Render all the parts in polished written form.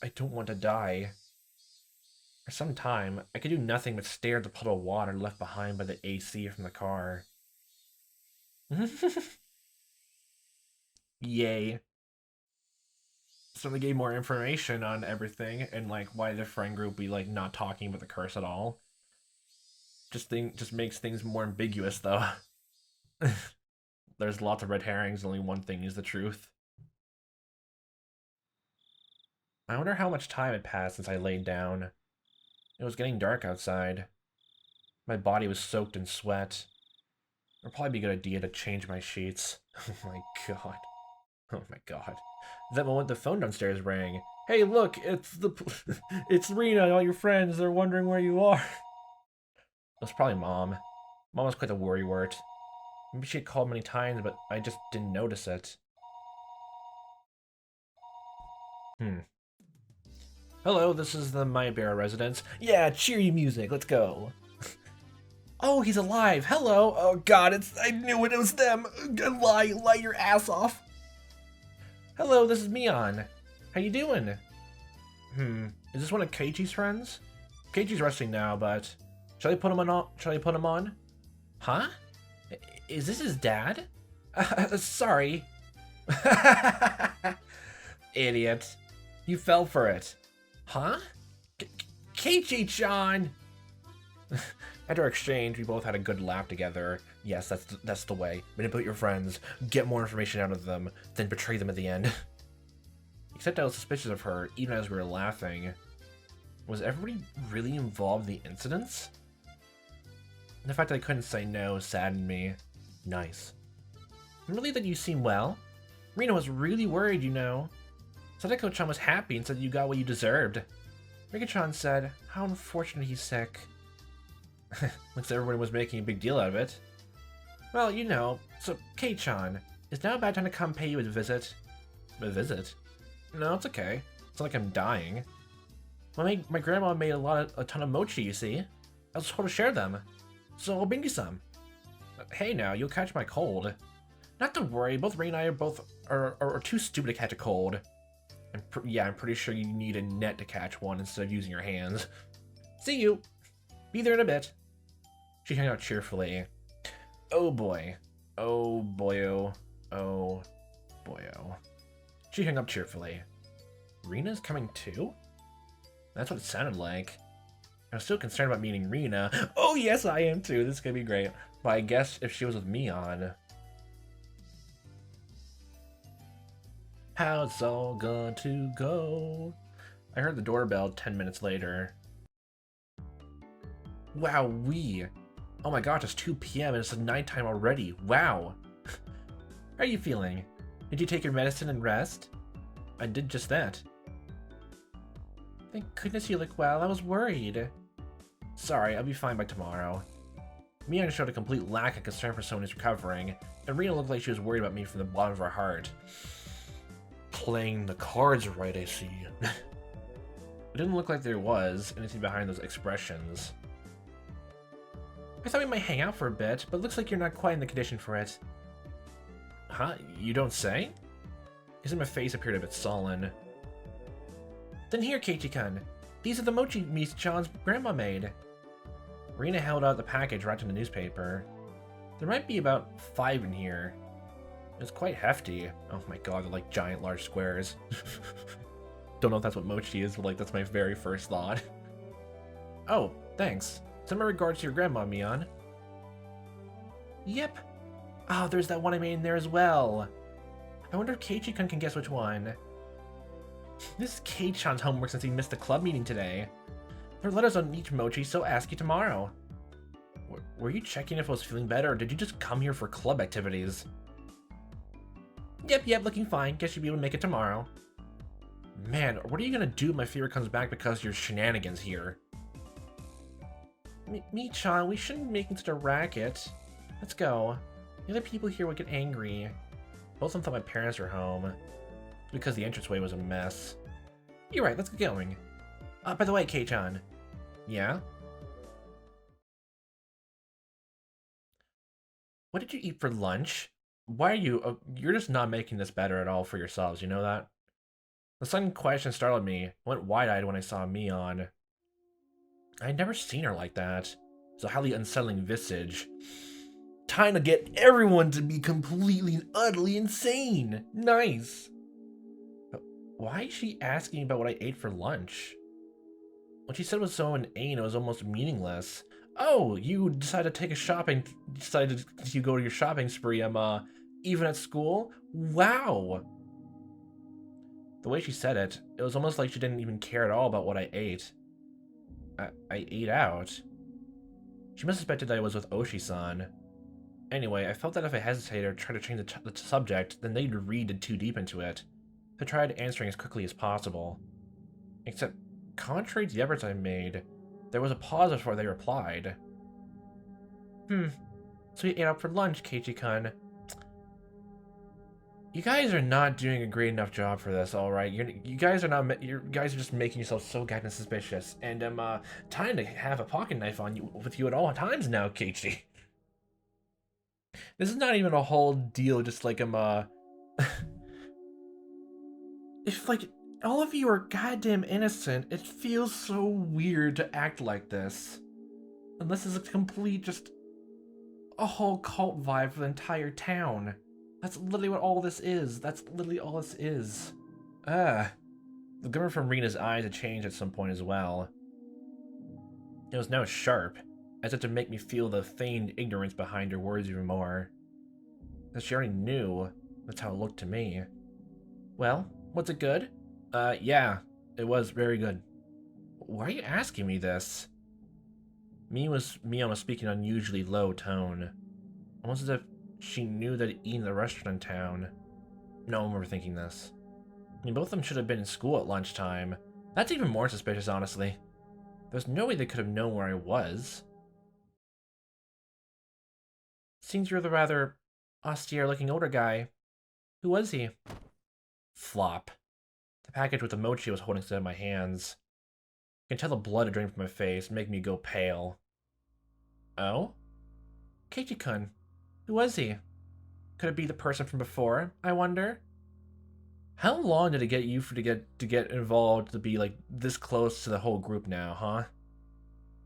I don't want to die. For some time, I could do nothing but stare at the puddle of water left behind by the AC from the car. Yay. So they gave more information on everything and like why the friend group be like not talking about the curse at all. Just makes things more ambiguous though. There's lots of red herrings, only one thing is the truth. I wonder how much time had passed since I laid down. It was getting dark outside. My body was soaked in sweat. It'd probably be a good idea to change my sheets. Oh my god. Oh my god. At that moment, the phone downstairs rang. Hey, look, it's Rena and all your friends. They're wondering where you are. It was probably Mom. Mom was quite a worrywart. Maybe she had called many times, but I just didn't notice it. Hello, this is the Maebara residence. Yeah, cheery music, let's go. Oh, he's alive. Hello. Oh god, I knew it was them. Lie your ass off. Hello, this is Mion. How you doing? Is this one of Keiichi's friends? Keiichi's resting now, but shall I put him on? Shall I put him on? Huh? Is this his dad? Sorry. Idiot. You fell for it. Huh? Keiichi-chan! After our exchange, we both had a good laugh together. Yes, that's the way. Manipulate your friends, get more information out of them, then betray them at the end. Except I was suspicious of her, even as we were laughing. Was everybody really involved in the incidents? The fact that I couldn't say no saddened me. Nice. I'm relieved that you seem well. Rena was really worried, you know. Sadako-chan was happy and said you got what you deserved. Rika-chan said, how unfortunate he's sick. Looks like everyone was making a big deal out of it. Well, you know, so Kei-chan, is now a bad time to come pay you a visit? A visit? No, it's okay. It's not like I'm dying. My grandma made a ton of mochi, you see. I was told to share them. So I'll bring you some. Hey now, you'll catch my cold. Not to worry, both Ray and I are too stupid to catch a cold. I'm pretty sure you need a net to catch one instead of using your hands. See you! Be there in a bit. She hung out cheerfully. Oh boy. Oh boyo. Oh boyo. She hung up cheerfully. Rena's coming too? That's what it sounded like. I was still concerned about meeting Rena. Oh yes, I am too. This is gonna be great. But I guess if she was with me on. How it's all going to go. I heard the doorbell 10 minutes later. Wow-wee. Oh my gosh, it's 2 p.m. and it's nighttime already. Wow. How are you feeling? Did you take your medicine and rest? I did just that. Thank goodness you look well. I was worried. Sorry, I'll be fine by tomorrow. Mion showed a complete lack of concern for someone who's recovering, and Rena looked like she was worried about me from the bottom of her heart. Playing the cards right, I see. It didn't look like there was anything behind those expressions. I thought we might hang out for a bit, but it looks like you're not quite in the condition for it. Huh? You don't say? My face appeared a bit sullen. Then here, Keiichi-kun. These are the mochi Miss-chan's grandma made. Rena held out the package wrapped in the newspaper. There might be about 5 in here. It's quite hefty. Oh my god, they're like giant large squares. Don't know if that's what mochi is, but like that's my very first thought. Oh, thanks. Send my regards to your grandma, Mion. Yep. Oh, there's that one I made in there as well. I wonder if Keiichi-kun can guess which one. This is Kei-chan's homework since he missed the club meeting today. There are letters on each mochi, so I'll ask you tomorrow. Were you checking if I was feeling better, or did you just come here for club activities? Yep, looking fine. Guess you'll be able to make it tomorrow. Man, what are you gonna do if my fever comes back because of your shenanigans here? Mi-chan, we shouldn't be making such a racket. Let's go. The other people here would get angry. Both of them thought my parents were home. It's because the entranceway was a mess. You're right, let's get going. By the way, Kei-chan. Yeah? What did you eat for lunch? Why are you... you're just not making this better at all for yourselves, you know that? The sudden question startled me. I went wide-eyed when I saw Mion. I had never seen her like that. It was a highly unsettling visage. Time to get everyone to be completely and utterly insane. Nice. But why is she asking about what I ate for lunch? What she said was so inane, it was almost meaningless. Oh, you decided to take a shopping, decided to go to your shopping spree, even at school? Wow. The way she said it, it was almost like she didn't even care at all about what I ate. I ate out. She must have suspected that I was with Oshi-san. Anyway, I felt that if I hesitated or tried to change the subject, then they'd read too deep into it. So I tried answering as quickly as possible. Except, contrary to the efforts I made, there was a pause before they replied. So you ate out for lunch, Keiichi-kun. You guys are not doing a great enough job for this, alright? You guys are just making yourself so goddamn suspicious. And I'm, trying to have a pocket knife on you with you at all times now, Keiichi. This is not even a whole deal, just like if, like, all of you are goddamn innocent, it feels so weird to act like this. And this is a complete, just a whole cult vibe for the entire town. That's literally what all this is. That's literally all this is. The glimmer from Rina's eyes had changed at some point as well. It was now sharp, as if to make me feel the feigned ignorance behind her words even more. As she already knew, that's how it looked to me. Well, was it good? Yeah, it was very good. Why are you asking me this? Mion was speaking in an unusually low tone, almost as if she knew that I'd eaten at the restaurant in town. No one were thinking this. I mean, both of them should have been in school at lunchtime. That's even more suspicious, honestly. There's no way they could have known where I was. Seems you're the rather austere-looking older guy. Who was he? Flop. The package with the mochi I was holding stood in my hands. I can tell the blood had drained from my face, making me go pale. Oh? Keiichi-kun. Who was he? Could it be the person from before, I wonder? How long did it get you to get involved to be like this close to the whole group now, huh?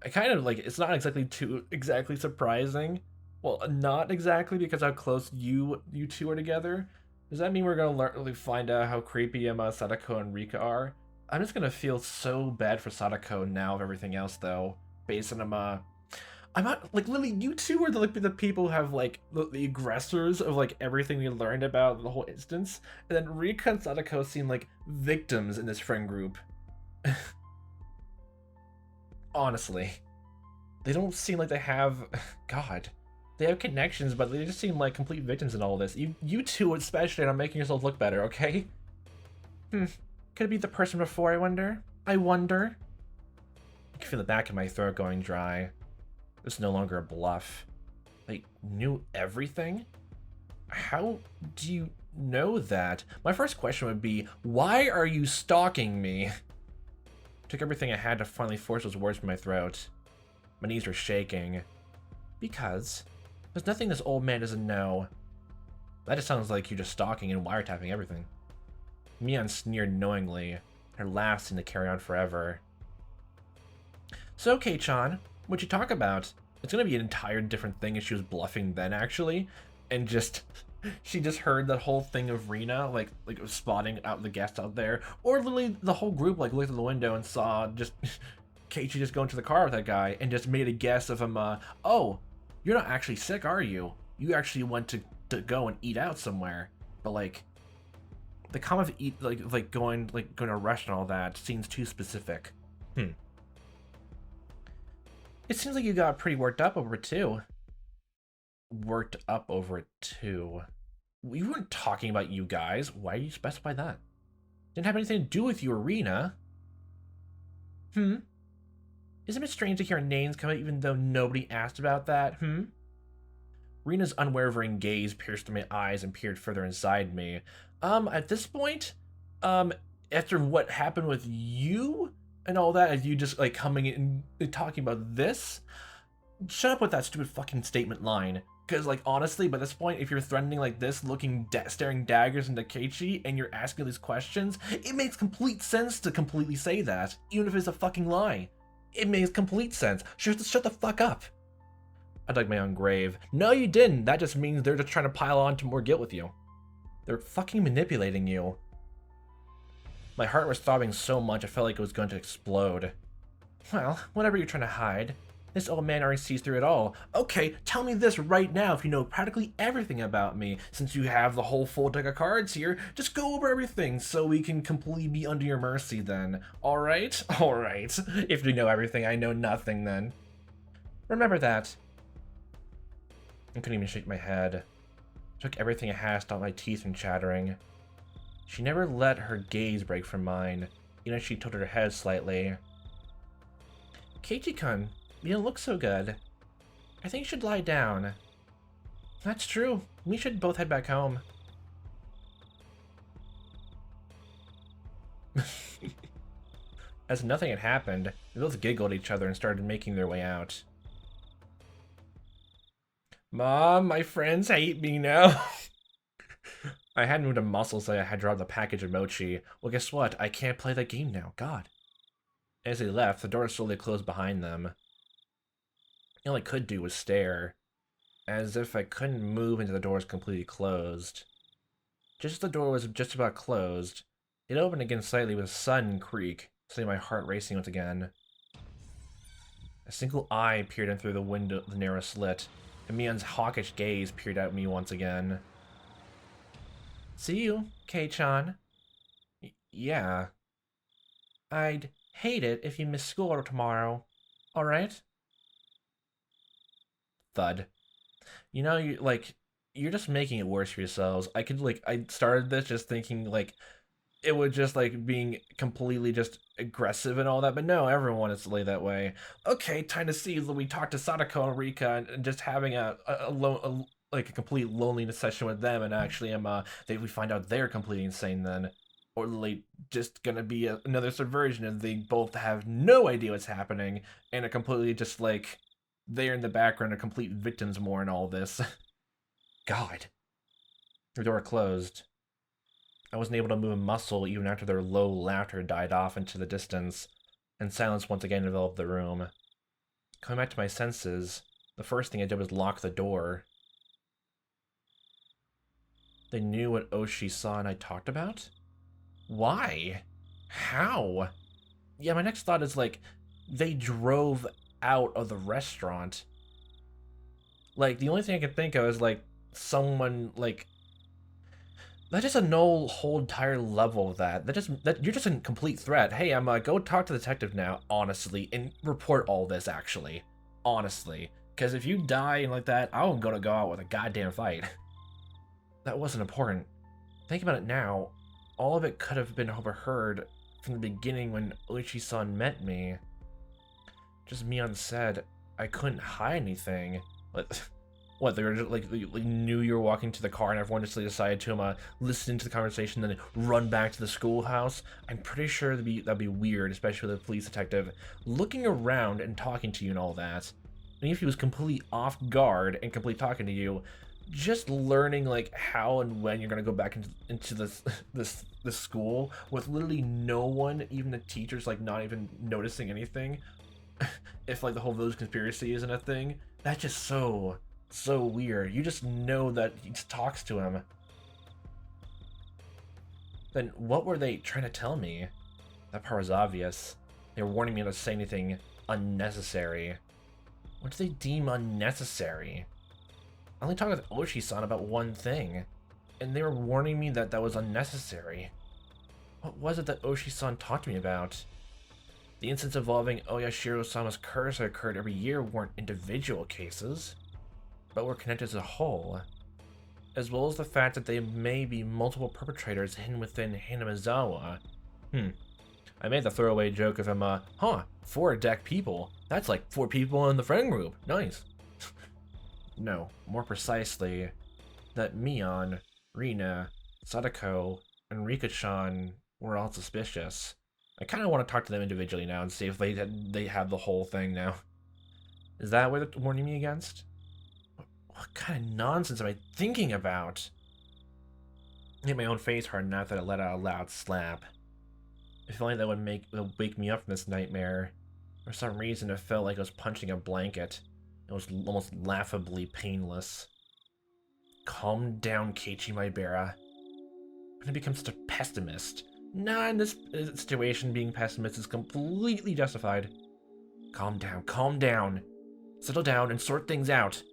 I kind of like, it's not exactly surprising. Well, not exactly, because how close you two are together. Does that mean we're gonna find out how creepy Sadako and Rika are? I'm just gonna feel so bad for Sadako now of everything else, though. Based on I'm not, like, literally, you two are the people who have, like, the aggressors of, like, everything we learned about the whole instance. And then Rika and Sadako seem like victims in this friend group. Honestly. They don't seem like they have, God. They have connections, but they just seem like complete victims in all this. You two especially are making yourselves look better, okay? Could it be the person before, I wonder? I can feel the back of my throat going dry. This is no longer a bluff. They knew everything? How do you know that? My first question would be, why are you stalking me? It took everything I had to finally force those words from my throat. My knees were shaking. Because there's nothing this old man doesn't know. That just sounds like you just stalking and wiretapping everything. Mion sneered knowingly. Her laugh seemed to carry on forever. So, Kei-chan, what'd you talk about? It's gonna be an entire different thing if she was bluffing then, actually. And just, she just heard that whole thing of Rina, like spotting out the guests out there. Or literally the whole group, like, looked at the window and saw just Keiichi just go into the car with that guy and just made a guess of him, oh, you're not actually sick, are you? You actually went to go and eat out somewhere. But, like, the comment of eat, like going to a restaurant and all that seems too specific. It seems like you got pretty worked up over it, too. Worked up over it, too. We weren't talking about you guys. Why do you specify that? Didn't have anything to do with you, Arena. Isn't it strange to hear names come out even though nobody asked about that, Rena's unwavering gaze pierced through my eyes and peered further inside me. At this point, after what happened with you and all that, as you just, like, coming in and talking about this, shut up with that stupid fucking statement line. Because, like, honestly, by this point, if you're threatening like this, staring daggers into Keiichi, and you're asking these questions, it makes complete sense to completely say that, even if it's a fucking lie. It makes complete sense. Shut the fuck up. I dug my own grave. No, you didn't. That just means they're just trying to pile on to more guilt with you. They're fucking manipulating you. My heart was throbbing so much I felt like it was going to explode. Well, whatever you're trying to hide. This old man already sees through it all. Okay, tell me this right now if you know practically everything about me. Since you have the whole full deck of cards here, just go over everything so we can completely be under your mercy then. Alright? Alright. If you know everything, I know nothing then. Remember that. I couldn't even shake my head. It took everything I had to stop my teeth from chattering. She never let her gaze break from mine, even as she tilted her head slightly. Keiichi-kun, you don't look so good. I think you should lie down. That's true. We should both head back home. As nothing had happened, they both giggled at each other and started making their way out. Mom, my friends hate me now. I hadn't moved a muscle, so I had dropped the package of mochi. Well, guess what? I can't play that game now. God. As they left, the door slowly closed behind them. All I could do was stare, as if I couldn't move until the door was completely closed. Just as the door was just about closed, it opened again slightly with a sudden creak, sending my heart racing once again. A single eye peered in through the window, the narrow slit, and Mion's hawkish gaze peered at me once again. See you, Kei-chan. Yeah. I'd hate it if you missed school tomorrow. Alright? Thud. You know, you're just making it worse for yourselves. I started this just thinking, it was just, being completely just aggressive and all that, but no, everyone is that way. Okay, time to see that we talk to Sadako and Rika and just having a complete loneliness session with them, and actually we find out they're completely insane then. Or just gonna be another subversion, and they both have no idea what's happening, and are completely just they're in the background, are complete victims more in all this. God. The door closed. I wasn't able to move a muscle even after their low laughter died off into the distance, and silence once again enveloped the room. Coming back to my senses, the first thing I did was lock the door. They knew what Oshi saw and I talked about? Why? How? Yeah, my next thought is they drove out of the restaurant. The only thing I can think of is someone that just a no whole entire level of that. That you're just a complete threat. Hey, I'm go talk to the detective now, honestly, and report all this actually. Honestly. Because if you die and like that, I'm gonna go out with a goddamn fight. That wasn't important. Think about it now. All of it could have been overheard from the beginning when Oichi-san met me. Just Mion said I couldn't hide anything. What, they were just, they knew you were walking to the car and everyone just decided to listen to the conversation and then run back to the schoolhouse? I'm pretty sure that'd be weird, especially with the police detective looking around and talking to you and all that. And if he was completely off guard and completely talking to you, just learning how and when you're gonna go back into this school with literally no one, even the teachers, not even noticing anything. If the whole village conspiracy isn't a thing, that's just so weird. You just know that he talks to him. Then what were they trying to tell me? That part was obvious. They were warning me not to say anything unnecessary. What do they deem unnecessary? I only talked with Oshi-san about one thing, and they were warning me that that was unnecessary. What was it that Oshi-san talked to me about? The incidents involving Oyashiro-sama's curse that occurred every year weren't individual cases, but were connected as a whole, as well as the fact that there may be multiple perpetrators hidden within Hinamizawa. I made the throwaway joke of him, 4 deck people. That's 4 people in the friend group. Nice. No, more precisely, that Mion, Rina, Sadako, and Rika-chan were all suspicious. I kind of want to talk to them individually now and see if they have the whole thing now. Is that what they're warning me against? What kind of nonsense am I thinking about? I hit my own face hard enough that I let out a loud slap. If only that would wake me up from this nightmare. For some reason, it felt like I was punching a blanket. It was almost laughably painless. Calm down, Keiichi Maebara. I'm gonna become such a pessimist. Nah, in this situation, being pessimist is completely justified. Calm down, calm down. Settle down and sort things out.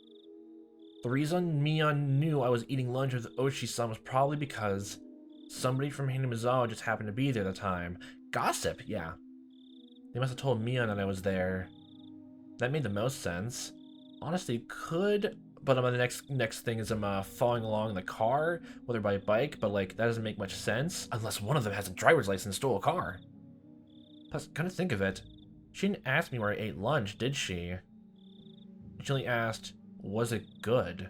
The reason Mion knew I was eating lunch with Oshi-san was probably because somebody from Hinamizawa just happened to be there at the time. Gossip, yeah. They must have told Mion that I was there. That made the most sense. Honestly, could, but the next thing is I'm following along in the car, whether by bike, but like that doesn't make much sense unless one of them has a driver's license and stole a car. Plus, kind of think of it, she didn't ask me where I ate lunch, did she? She only asked, was it good?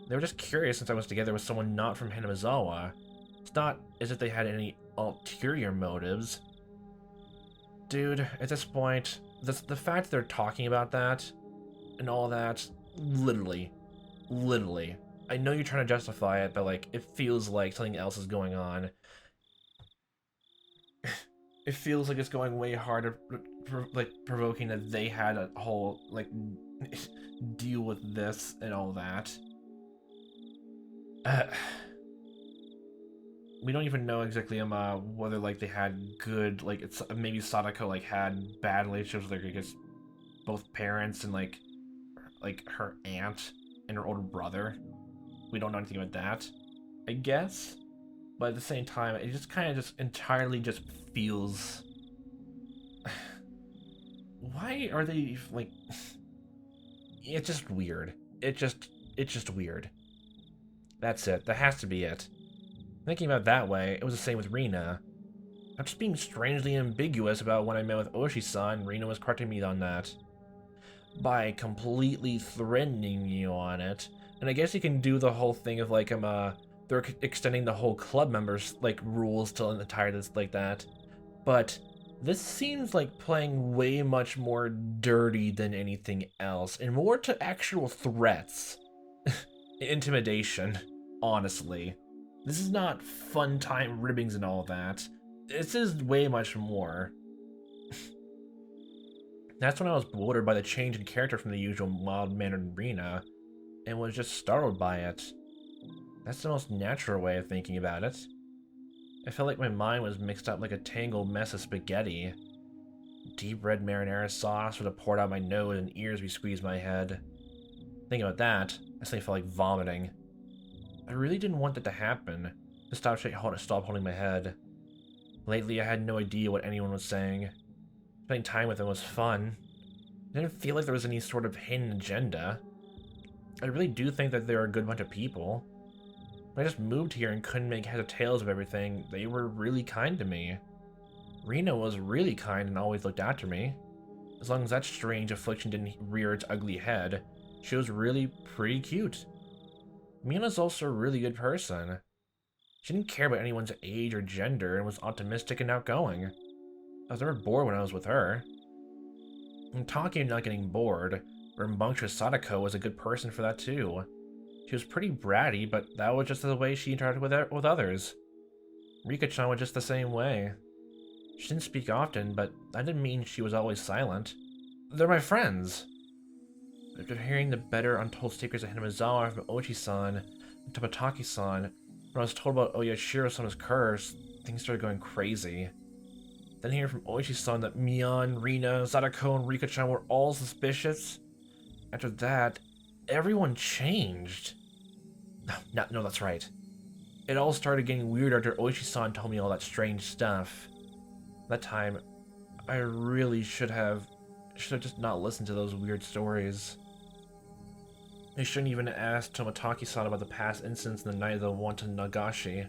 They were just curious since I was together with someone not from Hinamizawa. It's not as if they had any ulterior motives. Dude, at this point, the fact that they're talking about that and all that, literally, I know you're trying to justify it, but like, it feels like something else is going on. It feels like it's going way harder, like, provoking that they had a whole, like, deal with this and all that. We don't even know exactly whether like they had good, like, it's maybe Sadako like had bad relationships with, like, I guess both parents and like her aunt and her older brother. We don't know anything about that, I guess. But at the same time, it just kind of just entirely just feels. Why are they like? It's just weird. It's just weird. That's it. That has to be it. Thinking about it that way, it was the same with Rina. I'm just being strangely ambiguous about when I met with Oshi-san. Rina was correcting me on that. By completely threatening you on it. And I guess you can do the whole thing of like, they're extending the whole club members, like, rules to an entire that's like that. But this seems like playing way much more dirty than anything else, and more to actual threats. Intimidation, honestly. This is not fun time ribbings and all that. This is way much more. That's when I was bewildered by the change in character from the usual mild-mannered Rina, and was just startled by it. That's the most natural way of thinking about it. I felt like my mind was mixed up like a tangled mess of spaghetti. Deep red marinara sauce would have poured out my nose and ears we squeezed my head. Thinking about that, I suddenly felt like vomiting. I really didn't want that to happen. Just stop holding my head. Lately, I had no idea what anyone was saying. Spending time with them was fun. I didn't feel like there was any sort of hidden agenda. I really do think that they're a good bunch of people. When I just moved here and couldn't make heads or tails of everything, they were really kind to me. Rina was really kind and always looked after me. As long as that strange affliction didn't rear its ugly head, she was really pretty cute. Mina's also a really good person. She didn't care about anyone's age or gender and was optimistic and outgoing. I was never bored when I was with her. And talking and not getting bored, rambunctious Sadako was a good person for that too. She was pretty bratty, but that was just the way she interacted with others. Rika-chan was just the same way. She didn't speak often, but that didn't mean she was always silent. They're my friends. After hearing the better untold secrets of Hinamizawa from Ochi-san and Tomataki-san, when I was told about Oyashiro-sana's curse, things started going crazy. Then hearing from Oichi-san that Mion, Rina, Sadako, and Rika-chan were all suspicious. After that, everyone changed. No, that's right. It all started getting weird after Oichi-san told me all that strange stuff. That time, I really should have just not listened to those weird stories. I shouldn't even ask Tomataki-san about the past incidents in the night of the wanton Nagashi.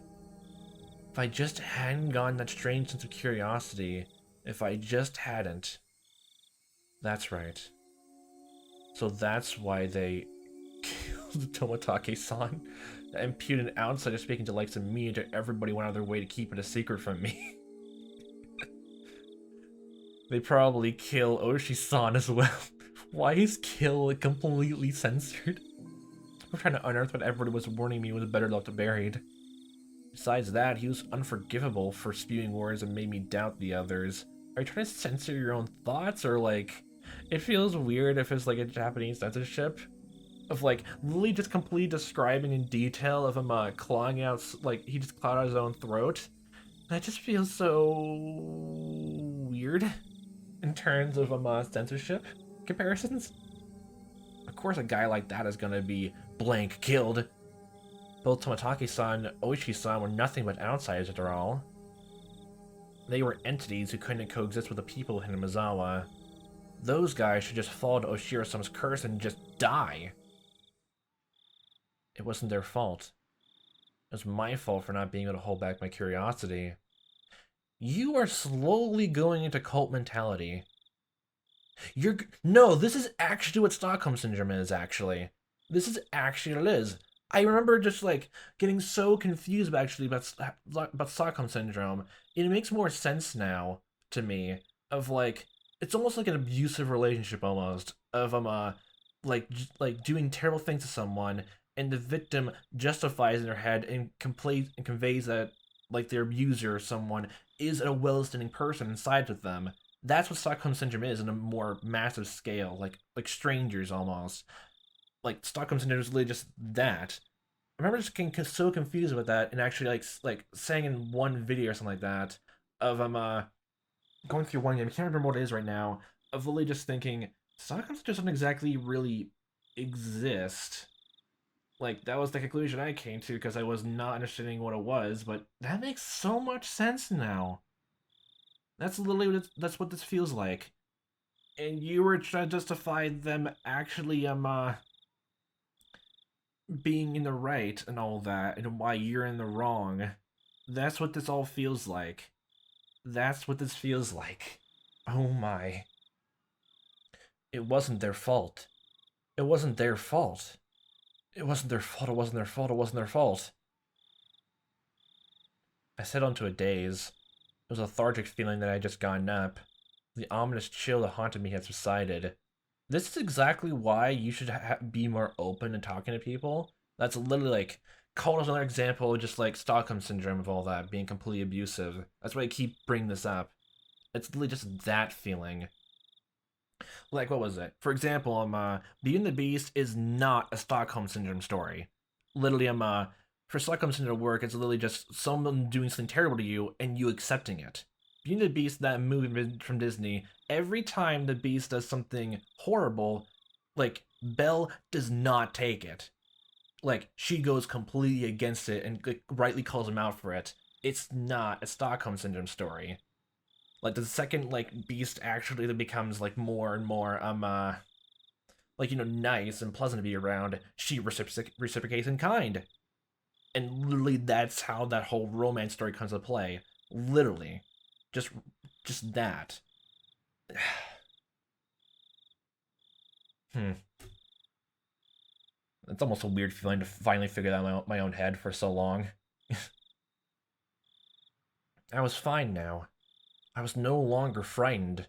If I just hadn't gotten that strange sense of curiosity, if I just hadn't. That's right. So that's why they killed Tomataki-san. That impudent outsider speaking to likes of me and everybody went out of their way to keep it a secret from me. They probably kill Oshi-san as well. Why is kill completely censored? I'm trying to unearth what everybody was warning me was better left buried. Besides that, he was unforgivable for spewing words and made me doubt the others. Are you trying to censor your own thoughts, or like, it feels weird if it's like a Japanese censorship of like literally just completely describing in detail of him clawing out, like he just clawed out his own throat. That just feels so weird in terms of censorship comparisons. Of course, a guy like that is gonna be blank killed. Both Tomotaki-san and Oishi-san were nothing but outsiders after all. They were entities who couldn't coexist with the people of Hinamizawa. Those guys should just fall to Oshiro-sama's curse and just die. It wasn't their fault. It was my fault for not being able to hold back my curiosity. You are slowly going into cult mentality. No, this is actually what Stockholm Syndrome is, actually. This is actually what it is. I remember just, like, getting so confused about Stockholm Syndrome. It makes more sense now, to me, of, like, it's almost like an abusive relationship, almost, of, like doing terrible things to someone, and the victim justifies in their head and conveys that, like, their abuser or someone is a well-standing person and sides with them. That's what Stockholm Syndrome is in a more massive scale, like strangers almost. Like Stockholm Syndrome is literally just that. I remember just getting so confused with that, and actually like saying in one video or something like that of going through one game. I can't remember what it is right now. Of literally just thinking Stockholm Syndrome doesn't exactly really exist. Like, that was the conclusion I came to because I was not understanding what it was, but that makes so much sense now. That's literally that's what this feels like. And you were trying to justify them actually being in the right and all that, and why you're in the wrong. That's what this all feels like. That's what this feels like. Oh my. It wasn't their fault. It wasn't their fault. It wasn't their fault, it wasn't their fault, it wasn't their fault. I settled into a daze. It was a lethargic feeling that I had just gotten up. The ominous chill that haunted me had subsided. This is exactly why you should be more open and talking to people. That's literally like, called as another example of just like Stockholm Syndrome of all that, being completely abusive. That's why I keep bringing this up. It's literally just that feeling. Like, what was it? For example, Beauty and the Beast is not a Stockholm Syndrome story. Literally, for Stockholm Syndrome to work, it's literally just someone doing something terrible to you and you accepting it. Beauty and the Beast, that movie from Disney, every time the Beast does something horrible, like, Belle does not take it. Like, she goes completely against it and like, rightly calls him out for it. It's not a Stockholm Syndrome story. Like, the second, like, Beast actually becomes, like, more and more, like, you know, nice and pleasant to be around, she reciprocates in kind. And literally, that's how that whole romance story comes to play. Literally. Just that. It's almost a weird feeling to finally figure that out in my own head for so long. I was fine now. I was no longer frightened.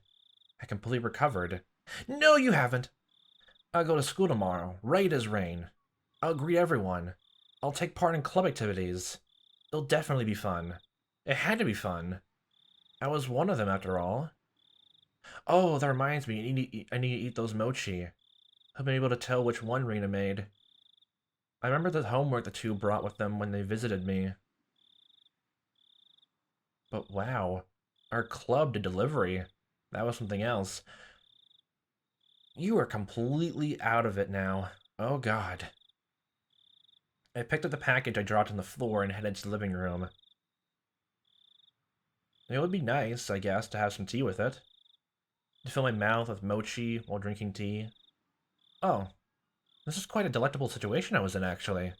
I completely recovered. No, you haven't. I'll go to school tomorrow, right as rain. I'll greet everyone. I'll take part in club activities. It'll definitely be fun. It had to be fun. I was one of them after all. Oh, that reminds me, I need to eat those mochi. I've been able to tell which one Rena made. I remember the homework the two brought with them when they visited me. But wow, our club did delivery. That was something else. You are completely out of it now. Oh god. I picked up the package I dropped on the floor and headed to the living room. It would be nice, I guess, to have some tea with it. To fill my mouth with mochi while drinking tea. Oh, this is quite a delectable situation I was in, actually.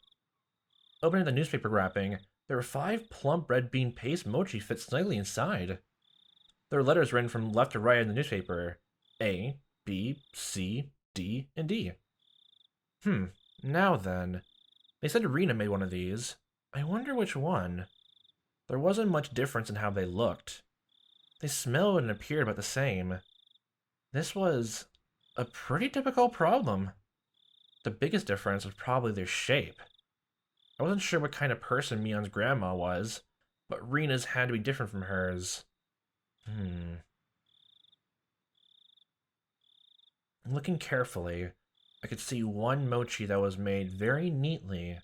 Opening the newspaper wrapping, there were 5 plump red bean paste mochi fit snugly inside. There were letters written from left to right in the newspaper. A, B, C, D, and D. Now then. They said Rena made one of these. I wonder which one. There wasn't much difference in how they looked. They smelled and appeared about the same. This was a pretty typical problem. The biggest difference was probably their shape. I wasn't sure what kind of person Mion's grandma was, but Rina's had to be different from hers. Looking carefully, I could see one mochi that was made very neatly.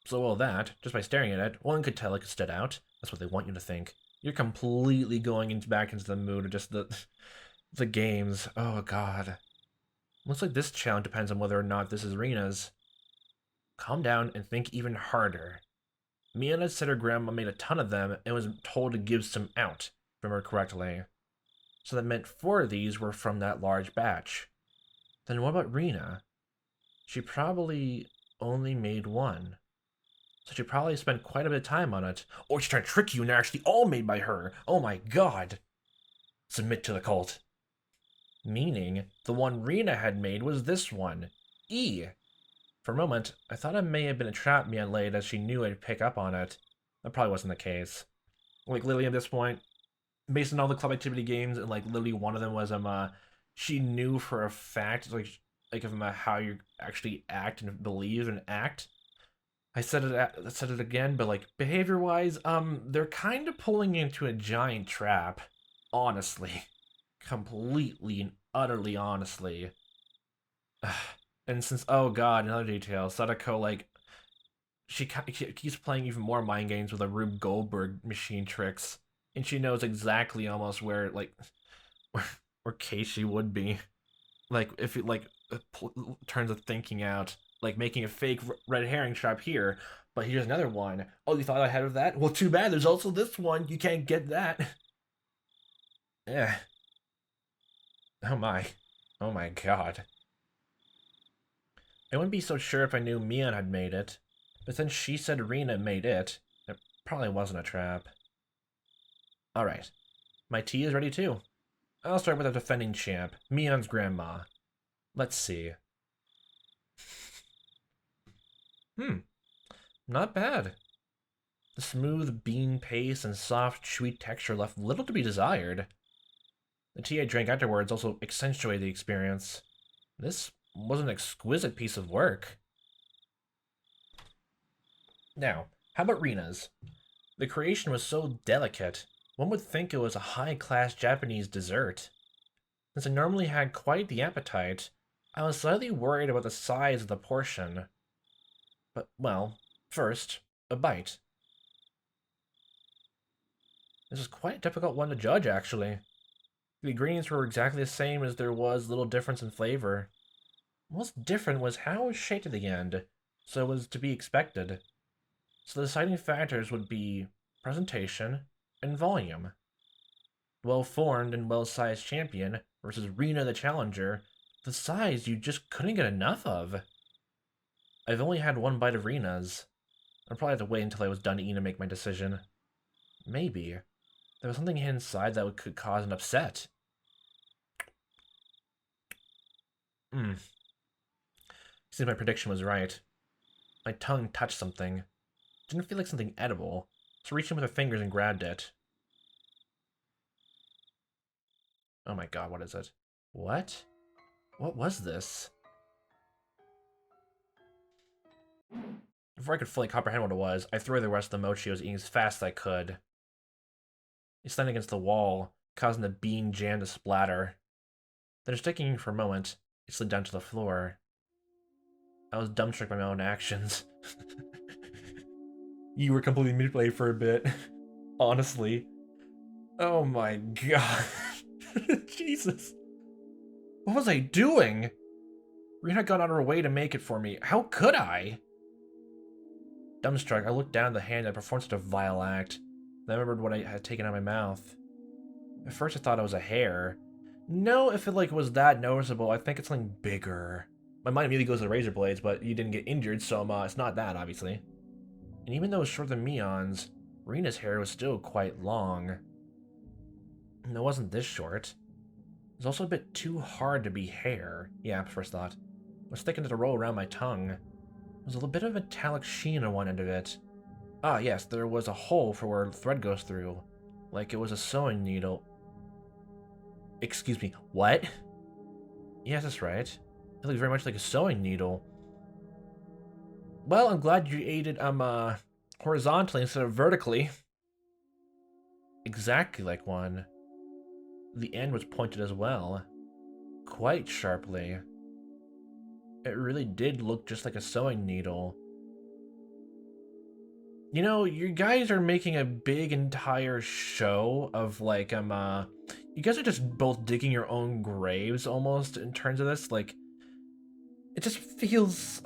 So well that, just by staring at it, one could tell it stood out. That's what they want you to think. You're completely going back into the mood of just the games. Oh god. Looks like this challenge depends on whether or not this is Rina's. Calm down and think even harder. Miana said her grandma made a ton of them and was told to give some out, if I remember correctly. So that meant 4 of these were from that large batch. Then what about Rina? She probably only made 1. So she probably spent quite a bit of time on it. Or she's trying to trick you and they're actually all made by her. Oh my god. Submit to the cult. Meaning, the one Rina had made was this one. E. For a moment, I thought it may have been a trap Mian laid as she knew I'd pick up on it. That probably wasn't the case. Like, literally at this point, based on all the club activity games, and like literally one of them was she knew for a fact like how you actually act and believe and act. I said it again, but like behavior wise, they're kind of pulling into a giant trap. Honestly, completely and utterly honestly. And since oh god, another detail, Sadako like she keeps playing even more mind games with the Rube Goldberg machine tricks. And she knows exactly almost where, like, where Keiichi would be. Like, if it, like, turns of thinking out. Like, making a fake red herring trap here. But here's another one. Oh, you thought I had of that? Well, too bad. There's also this one. You can't get that. Yeah. Oh my. Oh my god. I wouldn't be so sure if I knew Mian had made it. But since she said Rina made it, it probably wasn't a trap. Alright. My tea is ready too. I'll start with the defending champ, Mion's grandma. Let's see. Not bad. The smooth bean paste and soft, sweet texture left little to be desired. The tea I drank afterwards also accentuated the experience. This was an exquisite piece of work. Now, how about Rina's? The creation was so delicate, one would think it was a high-class Japanese dessert. Since I normally had quite the appetite, I was slightly worried about the size of the portion. But, well, first, a bite. This is quite a difficult one to judge, actually. The ingredients were exactly the same as there was little difference in flavor. Most different was how it was shaped at the end, so it was to be expected. So the deciding factors would be presentation and volume. Well-formed and well-sized champion versus Rina the challenger, the size you just couldn't get enough of. I've only had 1 bite of Rina's. I'd probably have to wait until I was done eating to make my decision. Maybe. There was something inside that could cause an upset. Seems my prediction was right. My tongue touched something. Didn't feel like something edible, so I reached in with my fingers and grabbed it. Oh my god, what is it? What? What was this? Before I could fully comprehend what it was, I threw away the rest of the mochi I was eating as fast as I could. It slammed against the wall, causing the bean jam to splatter. Then, just sticking for a moment, it slid down to the floor. I was dumbstruck by my own actions. You were completely manipulated for a bit. Honestly. Oh my god. Jesus. What was I doing? Rina got on her way to make it for me. How could I? Dumbstruck, I looked down at the hand that performed such a vile act. Then I remembered what I had taken out of my mouth. At first I thought it was a hair. No, if it was that noticeable, I think it's something bigger. My mind immediately goes to the razor blades, but you didn't get injured, so it's not that, obviously. And even though it was shorter than Mion's, Rina's hair was still quite long. And it wasn't this short. It was also a bit too hard to be hair. Yeah, first thought. It was thickened to roll around my tongue. There was a little bit of metallic sheen on one end of it. Ah, yes, there was a hole for where thread goes through. Like it was a sewing needle. Excuse me, what? Yes, that's right. It It looks very much like a sewing needle. Well, I'm glad you ate it horizontally instead of vertically. Exactly like one. The end was pointed as well. Quite sharply. It really did look just like a sewing needle. You know, you guys are making a big entire show of like you guys are just both digging your own graves almost in terms of this. Like, it just feels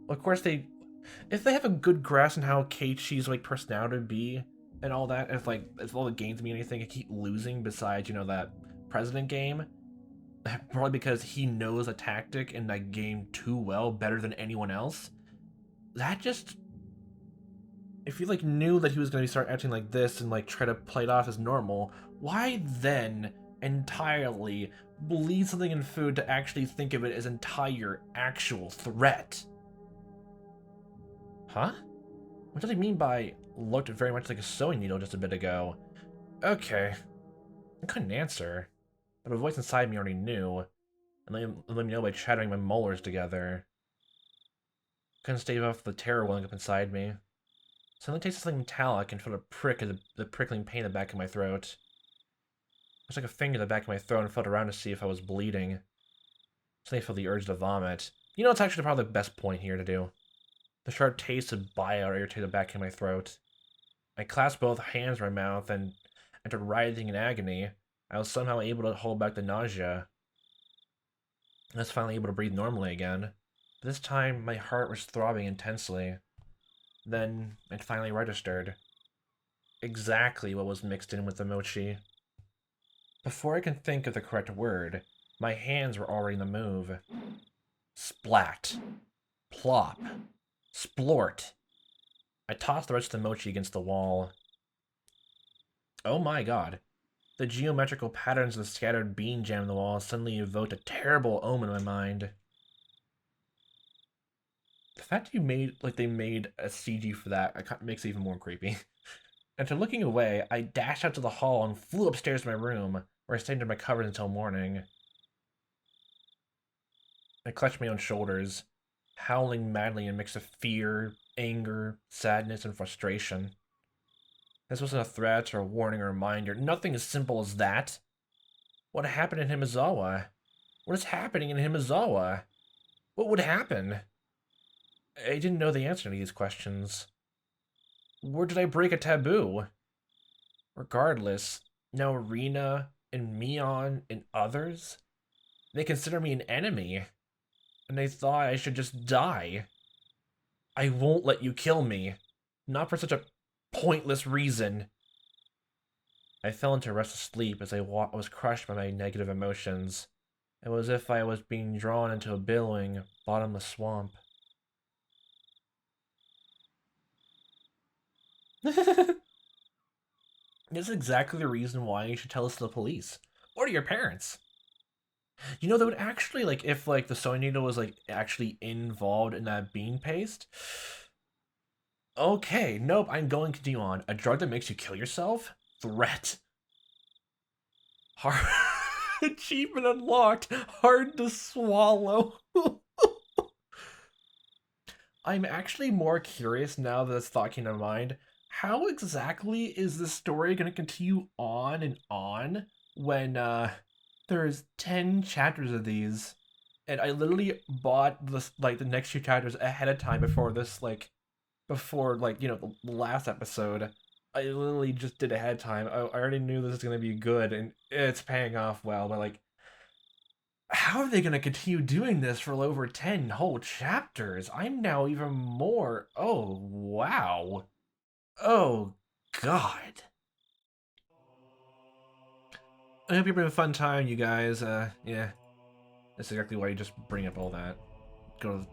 of course if they have a good grasp on how Keiichi's like personality would be and all that, if all the games mean anything, I keep losing besides, you know, that president game. Probably because he knows a tactic in that game too well, better than anyone else. That just, if he like knew that he was going to start acting like this and like try to play it off as normal, why then entirely believe something in food to actually think of it as entire actual threat? Huh? What did he mean by looked very much like a sewing needle just a bit ago? Okay. I couldn't answer, but a voice inside me already knew, and let me know by chattering my molars together. Couldn't stave off the terror welling up inside me. Suddenly tasted something metallic and felt a prick of the prickling pain in the back of my throat. I stuck a finger in the back of my throat and felt around to see if I was bleeding. Suddenly I felt the urge to vomit. You know, it's actually probably the best point here to do. The sharp taste of bile irritated the back of my throat. I clasped both hands in my mouth and, after writhing in agony, I was somehow able to hold back the nausea. I was finally able to breathe normally again. But this time, my heart was throbbing intensely. Then, it finally registered. Exactly what was mixed in with the mochi. Before I could think of the correct word, my hands were already in the move. Splat. Plop. Splort. I tossed the rest of the mochi against the wall. Oh my god. The geometrical patterns of the scattered bean jam in the wall suddenly evoked a terrible omen in my mind. The fact that they made a CG for that makes it even more creepy. After looking away, I dashed out to the hall and flew upstairs to my room, where I stayed under my covers until morning. I clutched my own shoulders, howling madly in a mix of fear, anger, sadness, and frustration. This wasn't a threat or a warning or a reminder. Nothing as simple as that. What happened in Hinamizawa? What is happening in Hinamizawa? What would happen? I didn't know the answer to these questions. Where did I break a taboo? Regardless, now Rina and Mion and others, they consider me an enemy, and they thought I should just die. I won't let you kill me. Not for such a pointless reason. I fell into restless sleep as I was crushed by my negative emotions. It was as if I was being drawn into a billowing, bottomless swamp. This is exactly the reason why you should tell this to the police. Or to your parents. You know, they would actually, like, if, like, the sewing needle was, like, actually involved in that bean paste. Okay, nope, I'm going to continue on. A drug that makes you kill yourself? Threat. Hard. Achievement unlocked. Hard to swallow. I'm actually more curious now that this thought came to mind. How exactly is the story going to continue on and on when there's 10 chapters of these, and I literally bought this the next few chapters ahead of time before you know, the last episode. I literally just did ahead of time. I already knew this was going to be good, and it's paying off well, but like, how are they going to continue doing this for over 10 whole chapters? I'm now even more. Oh, wow. Oh, God. I hope you're having a fun time, you guys. Yeah. That's exactly why you just bring up all that. Go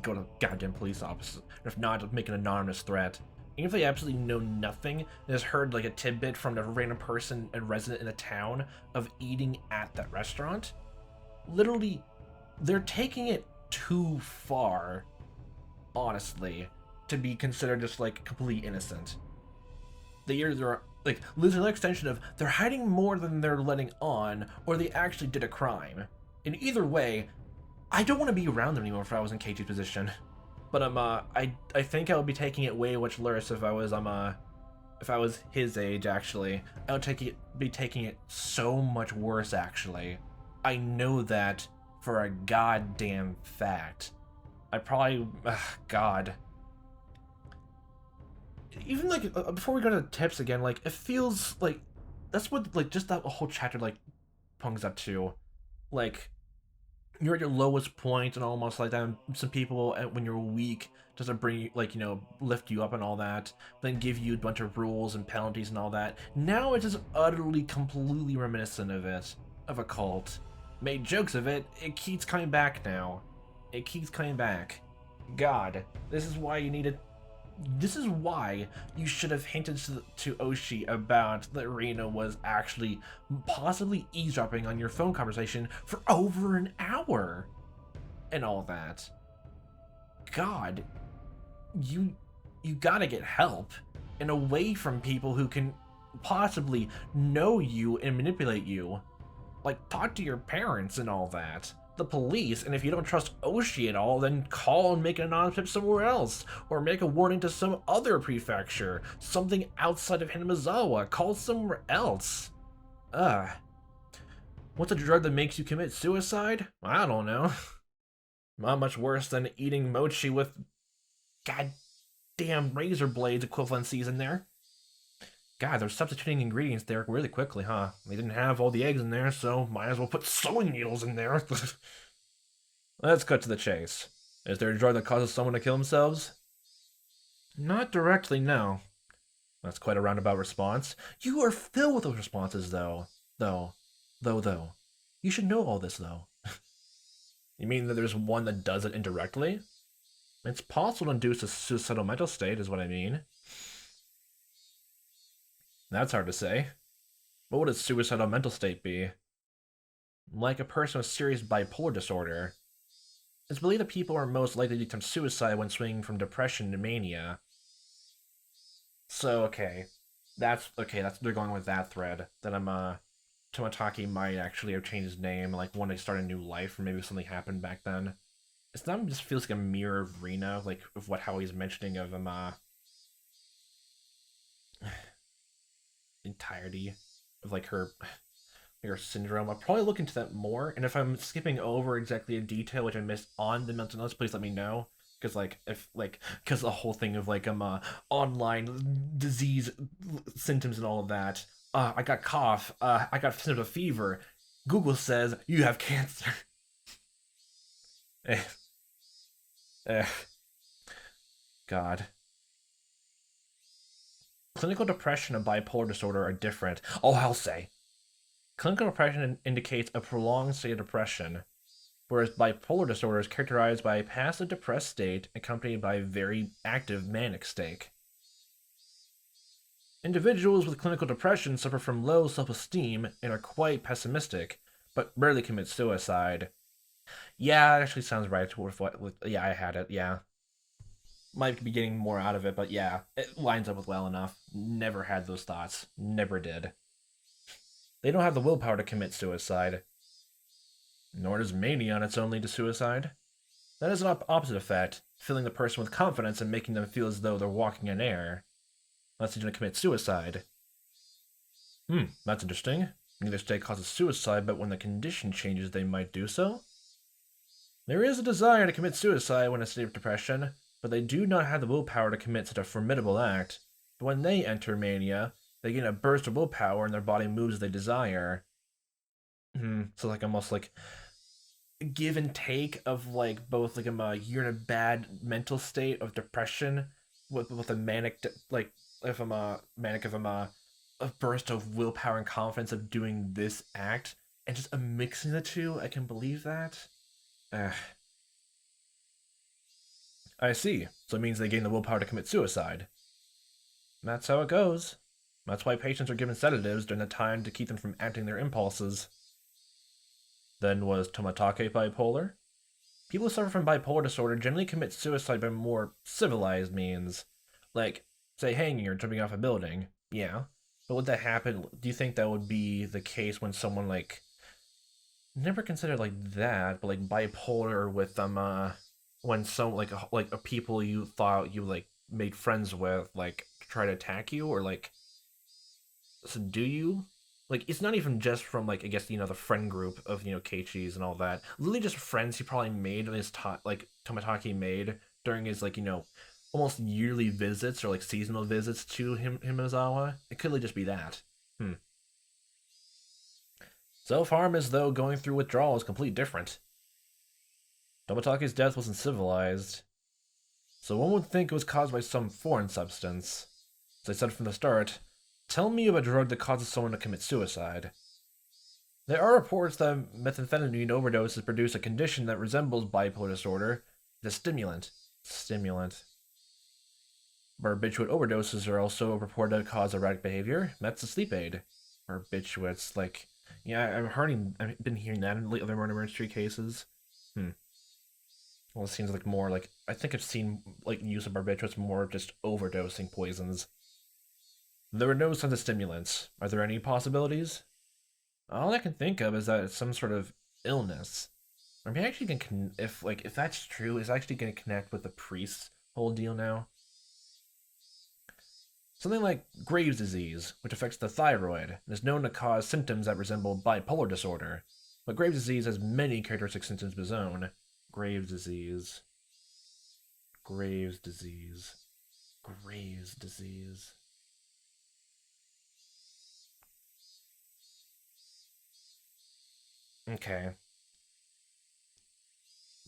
to goddamn police officer. If not, make an anonymous threat. Even if they absolutely know nothing and just heard like a tidbit from a random person, a resident in the town, of eating at that restaurant, literally, they're taking it too far, honestly, to be considered just like completely innocent. They either like lose an extension of they're hiding more than they're letting on, or they actually did a crime. In either way, I don't want to be around them anymore if I was in Keiichi's position. But I think I would be taking it way much worse if I was his age. Actually, I would be taking it so much worse. Actually, I know that for a goddamn fact. I probably, God. Even like before we go to the tips again, like it feels like that's what like just that whole chapter like pungs up to, like you're at your lowest point and almost like that. Some people when you're weak just to bring you like lift you up and all that, then give you a bunch of rules and penalties and all that. Now it's just utterly completely reminiscent of a cult. Made jokes of it. It keeps coming back now. It keeps coming back. God, this is why you needed. This is why you should have hinted to Oshi about that Rina was actually possibly eavesdropping on your phone conversation for over an hour and all that. God, you gotta get help and away from people who can possibly know you and manipulate you. Like, talk to your parents and all that. The police, and if you don't trust Oshi at all, then call and make an anonymous tip somewhere else, or make a warning to some other prefecture, something outside of Hinamizawa. Call somewhere else. What's a drug that makes you commit suicide? I don't know. Not much worse than eating mochi with goddamn razor blades equivalencies in there. God, they're substituting ingredients there really quickly, huh? They didn't have all the eggs in there, so might as well put sewing needles in there. Let's cut to the chase. Is there a drug that causes someone to kill themselves? Not directly, no. That's quite a roundabout response. You are filled with those responses, though. Though. You should know all this, though. You mean that there's one that does it indirectly? It's possible to induce a suicidal mental state, is what I mean. That's hard to say. What would a suicidal mental state be? Like a person with serious bipolar disorder. It's believed that people are most likely to attempt suicide when swinging from depression to mania. So, okay. That's they're going with that thread. That Tomataki might actually have changed his name, like want to start a new life, or maybe something happened back then. It's not just feels like a mirror of Rina, like of how he's mentioning of entirety of like her syndrome. I'll probably look into that more, and if I'm skipping over exactly a detail which I missed on the mental illness, please let me know. Because because the whole thing of like online disease symptoms and all of that. I got cough. I got symptoms of fever. Google says you have cancer. eh. God. Clinical depression and bipolar disorder are different. Oh, I'll say. Clinical depression indicates a prolonged state of depression, whereas bipolar disorder is characterized by a passive depressed state accompanied by a very active manic state. Individuals with clinical depression suffer from low self-esteem and are quite pessimistic, but rarely commit suicide. Yeah, it actually sounds right yeah, I had it, yeah. Might be getting more out of it, but yeah, it lines up with well enough. Never had those thoughts. Never did. They don't have the willpower to commit suicide. Nor does mania on its own lead to suicide. That is an opposite effect, filling the person with confidence and making them feel as though they're walking in air. That's leading to commit suicide. That's interesting. Neither state causes suicide, but when the condition changes, they might do so. There is a desire to commit suicide when in a state of depression, but they do not have the willpower to commit such a formidable act. But when they enter mania, they gain a burst of willpower and their body moves as they desire. So like almost like give and take of like both like you're in a bad mental state of depression with a manic like if I'm a manic if I'm a burst of willpower and confidence of doing this act and just mixing the two. I can believe that. I see. So it means they gain the willpower to commit suicide. That's how it goes. That's why patients are given sedatives during the time to keep them from acting their impulses. Then was Tomatake bipolar? People who suffer from bipolar disorder generally commit suicide by more civilized means. Like, say, hanging or jumping off a building. Yeah. But would that happen? Do you think that would be the case when someone, like, Never considered like that, but like bipolar with when some like a people you thought you like made friends with like try to attack you or like subdue you. Like it's not even just from like I guess the friend group of Keiichi's and all that. Literally just friends he probably made in his like Tomataki made during his like almost yearly visits or like seasonal visits to Hinamizawa. It could just be that. Hmm. So far as though going through withdrawal is completely different. Tomatake's death wasn't civilized, so one would think it was caused by some foreign substance. As I said from the start, tell me of a drug that causes someone to commit suicide. There are reports that methamphetamine overdoses produce a condition that resembles bipolar disorder. The stimulant. Stimulant. Barbiturate overdoses are also reported to cause erratic behavior. Meth's a sleep aid. Barbiturates, like, yeah, I've been hearing that in other murder mystery cases. Hmm. Well, it seems like more like I think I've seen like use of barbiturates more just overdosing poisons. There were no signs of stimulants. Are there any possibilities? All I can think of is that it's some sort of illness. Or maybe actually if that's true, is actually gonna connect with the priest's whole deal now. Something like Graves' disease, which affects the thyroid, and is known to cause symptoms that resemble bipolar disorder. But Graves' disease has many characteristic symptoms of its own. Graves' disease. Graves' disease. Graves' disease. Okay.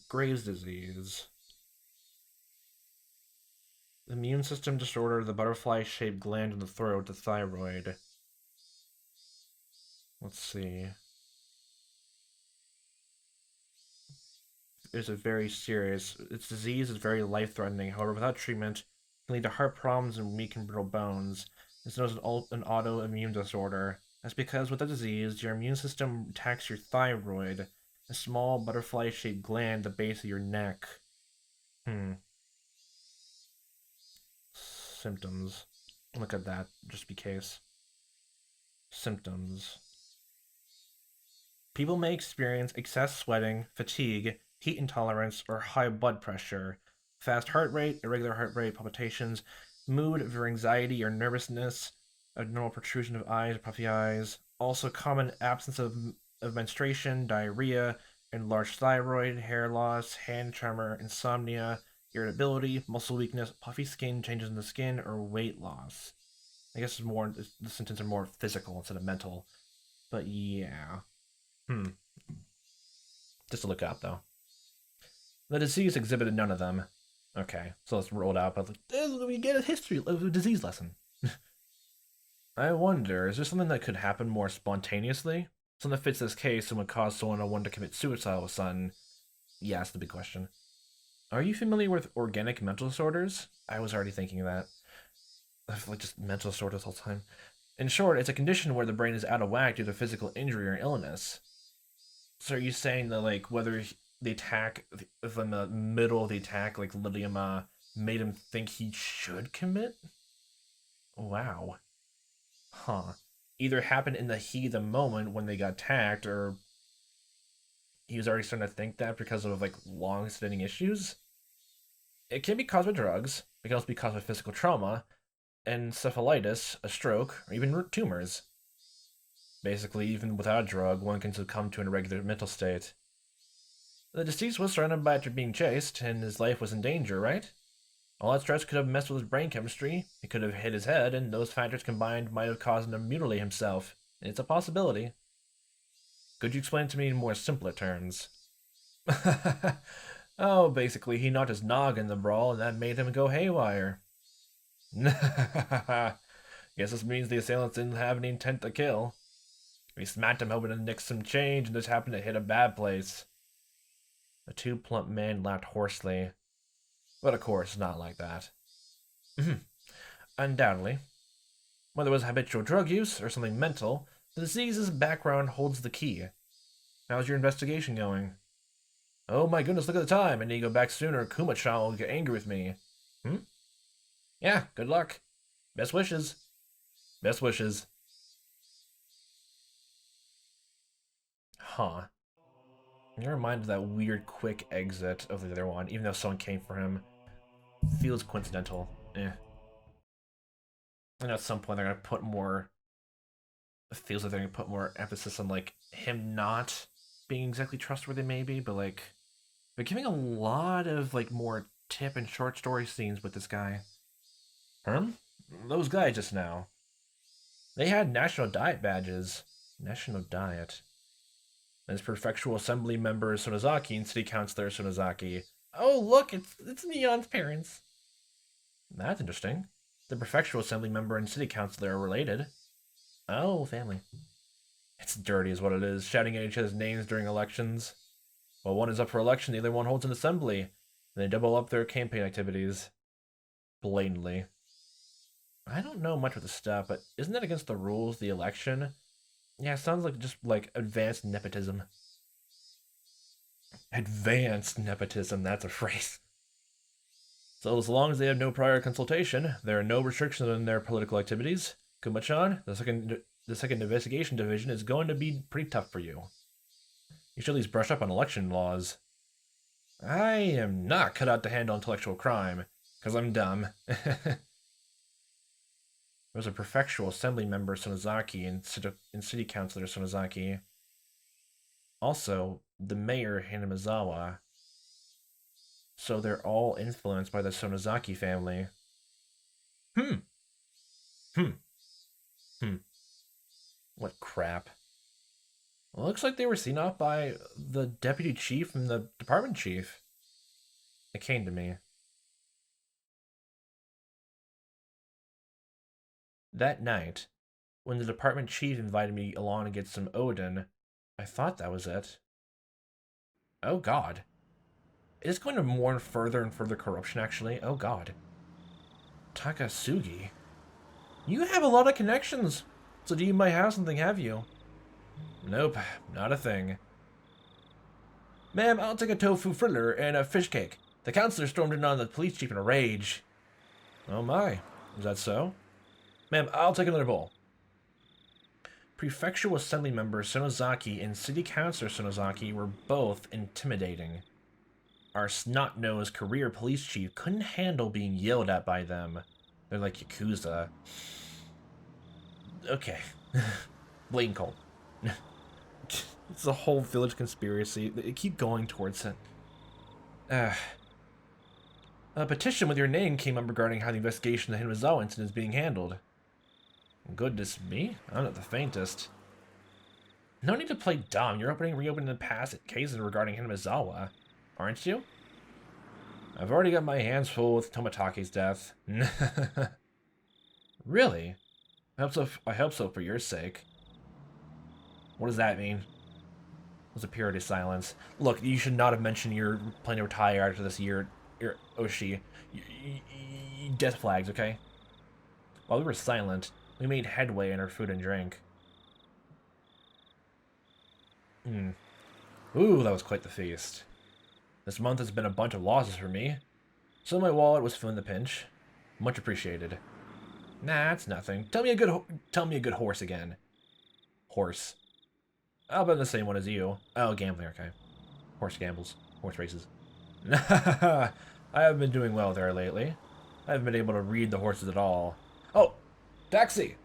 Graves' disease. Immune system disorder, the butterfly-shaped gland in the throat, the thyroid. Let's see. It's a very serious. Its disease is very life-threatening. However, without treatment, it can lead to heart problems and weak and brittle bones. It's known as an autoimmune disorder. That's because with the disease, your immune system attacks your thyroid, a small butterfly-shaped gland at the base of your neck. Hmm. Symptoms. Look at that, just in case. Symptoms. People may experience excess sweating, fatigue, heat intolerance, or high blood pressure, fast heart rate, irregular heart rate, palpitations, mood or anxiety or nervousness, abnormal protrusion of eyes, puffy eyes, also common absence of menstruation, diarrhea, enlarged thyroid, hair loss, hand tremor, insomnia, irritability, muscle weakness, puffy skin, changes in the skin, or weight loss. I guess the symptoms are more physical instead of mental. But yeah. Hmm. Just to look up, though. The disease exhibited none of them. Okay, so let's roll it out, but we get a history, a disease lesson. I wonder, is there something that could happen more spontaneously? Something that fits this case and would cause someone to want to commit suicide all of a sudden? Yeah, that's the big question. Are you familiar with organic mental disorders? I was already thinking of that. I feel like just mental disorders all the time. In short, it's a condition where the brain is out of whack due to physical injury or illness. So are you saying that like whether the attack if in the middle of the attack like Lilium made him think he should commit? Wow. Huh. Either happened in the heat of the moment when they got attacked, or he was already starting to think that because of like long standing issues. It can be caused by drugs. It can also be caused by physical trauma, encephalitis, a stroke, or even tumors. Basically, even without a drug, one can succumb to an irregular mental state. The deceased was surrounded by after being chased, and his life was in danger, right? All that stress could have messed with his brain chemistry. It could have hit his head, and those factors combined might have caused him to mutilate himself. It's a possibility. Could you explain it to me in more simpler terms? Oh, basically, he knocked his noggin in the brawl, and that made him go haywire. Guess this means the assailants didn't have any intent to kill. We smacked him hoping to nick some change, and just happened to hit a bad place. The two plump men laughed hoarsely. But of course, not like that. Undoubtedly. Whether it was habitual drug use or something mental, the disease's background holds the key. How's your investigation going? Oh my goodness, look at the time. I need to go back sooner. Kuma-chan will get angry with me. Hmm? Yeah, good luck. Best wishes. Best wishes. Huh. You're reminded of that weird quick exit of the other one, even though someone came for him. Feels coincidental. Eh. And at some point they're gonna put more. It feels like they're gonna put more emphasis on like him not being exactly trustworthy, maybe, but like they're giving a lot of like more tip and short story scenes with this guy. Herm? Those guys just now. They had national diet badges. National diet. As prefectural assembly member Sonozaki and city councilor Sonozaki. Oh look, it's Neon's parents. That's interesting. The prefectural assembly member and city councilor are related. Oh, family. It's dirty is what it is, shouting at each other's names during elections. While one is up for election, the other one holds an assembly, and they double up their campaign activities. Blatantly. I don't know much with the stuff, but isn't that against the rules, the election? Yeah, it sounds like just like advanced nepotism. Advanced nepotism, that's a phrase. So as long as they have no prior consultation, there are no restrictions on their political activities. Kumachan, the second investigation division is going to be pretty tough for you. You should at least brush up on election laws. I am not cut out to handle intellectual crime, because I'm dumb. There's a prefectural assembly member Sonozaki and city councilor Sonozaki. Also, the mayor Hinamizawa. So they're all influenced by the Sonozaki family. Hmm. Hmm. Hmm. What crap. Well, looks like they were seen off by the deputy chief and the department chief. It came to me. That night, when the department chief invited me along to get some Odin, I thought that was it. Oh god. It's going to mourn further and further corruption, actually. Oh god. Takasugi. You have a lot of connections. So do you might have something, have you? Nope, not a thing. Ma'am, I'll take a tofu fritter and a fish cake. The counselor stormed in on the police chief in a rage. Oh my, is that so? Ma'am, I'll take another bowl. Prefectural assembly member Sonozaki and city councilor Sonozaki were both intimidating. Our snot-nosed career police chief couldn't handle being yelled at by them. They're like Yakuza. Okay. Blatant cult. It's a whole village conspiracy. They keep going towards it. A petition with your name came up regarding how the investigation of the Hinamizawa incident is being handled. Goodness me, I'm not the faintest. No need to play dumb. You're reopening the past cases regarding Hinamizawa, aren't you? I've already got my hands full with Tomatake's death. Really? I hope so for your sake. What does that mean? There's a period of silence. Look, you should not have mentioned you're planning to retire after this year. Oshi. Death flags, okay? While we were silent, we made headway in our food and drink. Ooh, that was quite the feast. This month has been a bunch of losses for me, so my wallet was feeling the pinch. Much appreciated. Nah, it's nothing. Tell me a good horse again. Horse. I'll bet the same one as you. Oh, gambling, okay. Horse gambles. Horse races. I haven't been doing well there lately. I haven't been able to read the horses at all. Oh! Taxi!